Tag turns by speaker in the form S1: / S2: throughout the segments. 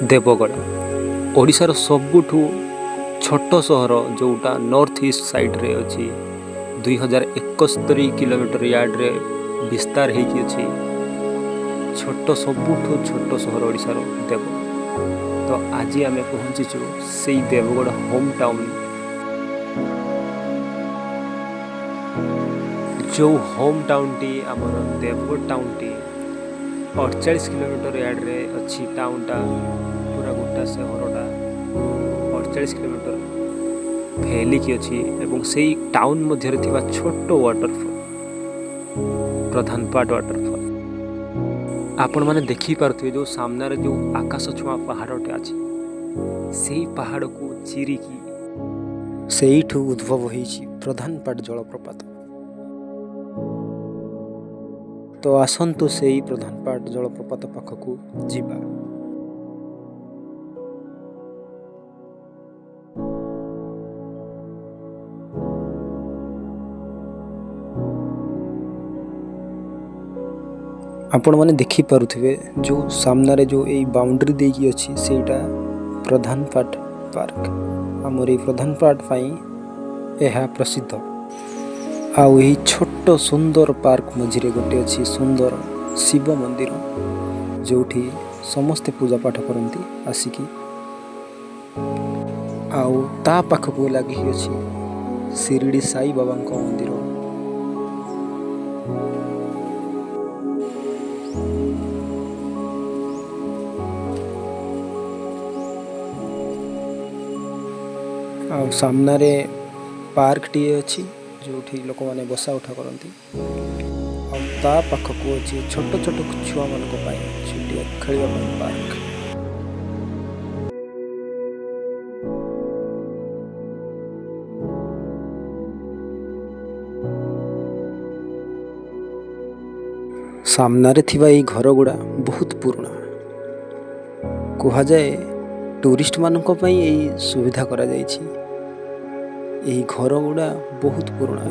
S1: देवगड़ ओडिशार सबुठु छोट सहर जोटा नॉर्थ ईस्ट साइड रे अछि 2071 किलोमीटर यार्ड रे विस्तार होगी अच्छी छोट सबुठु छोट सहर ओडिशार देवगड़। तो आज आम पहुँचीचु से देवगड़ होम टाउन जो होम टाउन टी आमर Devgad town T 48 kilometre yard रे अच्छी टाउन टा पूरा गोटा सहरटा 48 किलोमीटर फैलिकी अच्छी एवं से टाउन मध्य छोट वाटरफॉल प्रधानपाट वाटरफॉल आपण मैंने देखी पारे जो सामने जो आकाश छुआ पहाड़टे अच्छी से पहाड़ को चिरिकी से उद्भव होती प्रधानपाट जलप्रपात। तो आसतु से प्रधानपाट जलप्रपात पाखकू जीवा। आपण माने देखि पारुथिबे जो सामने जो ए बाउंड्री देकी अछि सेटा प्रधानपाट पार्क हमर ए प्रधानपाट पई एहा प्रसिद्ध। आउ यही छोट सुंदर पार्क मझिरे गोटे अच्छी सुंदर शिव मंदिर जोठी समस्ते पूजा पाठ करती आसिकी आउ ता पाखक लगी अच्छी शिरडी साई बाबा मंदिर। आउ सामने पार्क टी अच्छी जो लोक मैंने बसा उठा करती पाखक अच्छी छोट छोट छुआ मान खेल पार्क। सामने थिबा ई घर गुड़ा बहुत पुराना कह जाए टूरिस्ट मानक पई यही सुविधा करा जायछि। यही घर गुड़ा बहुत पुराना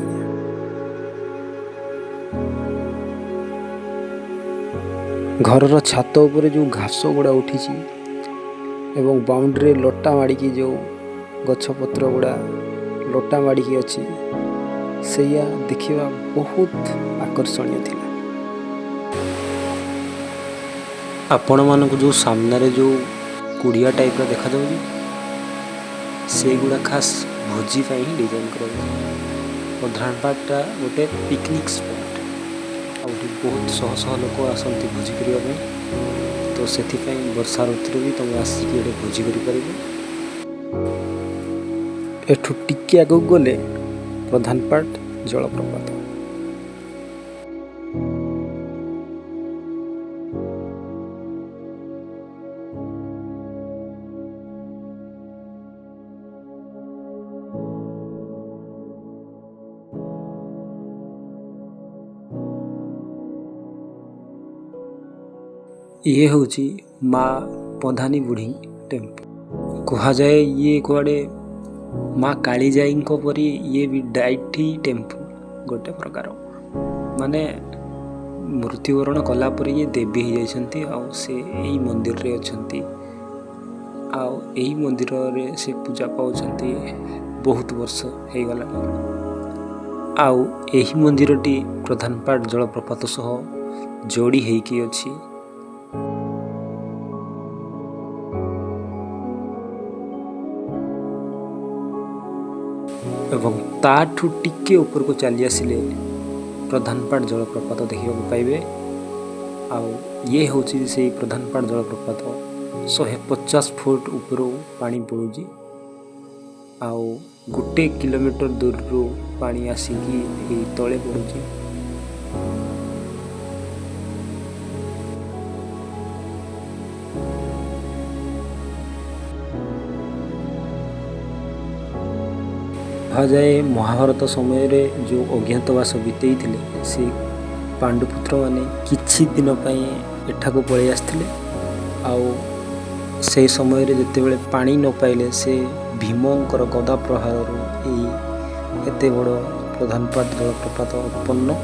S1: घरर छात उपर जो घास गुड़ा उठी एवं बाउंड्री लटा माड़ी जो गछपत्र गुड़ा लटा माड़ी अच्छी सैया देखा बहुत आकर्षणीय थिला। आपण मानक जो सामने जो कुड़िया टाइप देखा जाऊँ से गुड़ा खास भोजी ही डिजाइन कर प्रधानपाटा गोटे पिकनिक स्पॉट बहुत शह शह लोक आसती भोजी करने तो से वर्षा ऋतु भी तुम आसिक भोजी कर एठू टिके आग गले प्रधानपाट जलप्रपात। ये हूँ माँ पधानी बुढ़ी टेम्पल कह जाए ये कुआड़े माँ कालीजाई परी ये भी डाइटी टेम्पल गोटे प्रकार माने मृत्युवरण कला पर ये देवी हो जाती से यही मंदिर रे अच्छी आउ यही मंदिर रे से पूजा पाउछंती बहुत वर्ष हो गला। आउ यही मंदिरटी प्रधानपाट जलप्रपात सह जोड़ी होइकी अछि। एवं ताठू टिके ऊपर को चली आसिले प्रधानपाट जलप्रपात देखा पाइबे। आउ ये हूँ से प्रधानपाट जलप्रपात 150 फुट ऊपर पानी पड़ूजी आउ 1 किलोमीटर दूर रू पानी आसिकी तले पड़ूजी। कहा जाए महाभारत समय रे जो अज्ञातवास बीतई थिले से पांडुपुत्र माने किछि दिन पई एठा को पळै आस्थिले आउ से समय रे जते बेले पानी न पाइले से भीमंकर गदा प्रहार एते बड़ प्रधानपाट जलप्रपात उत्पन्न।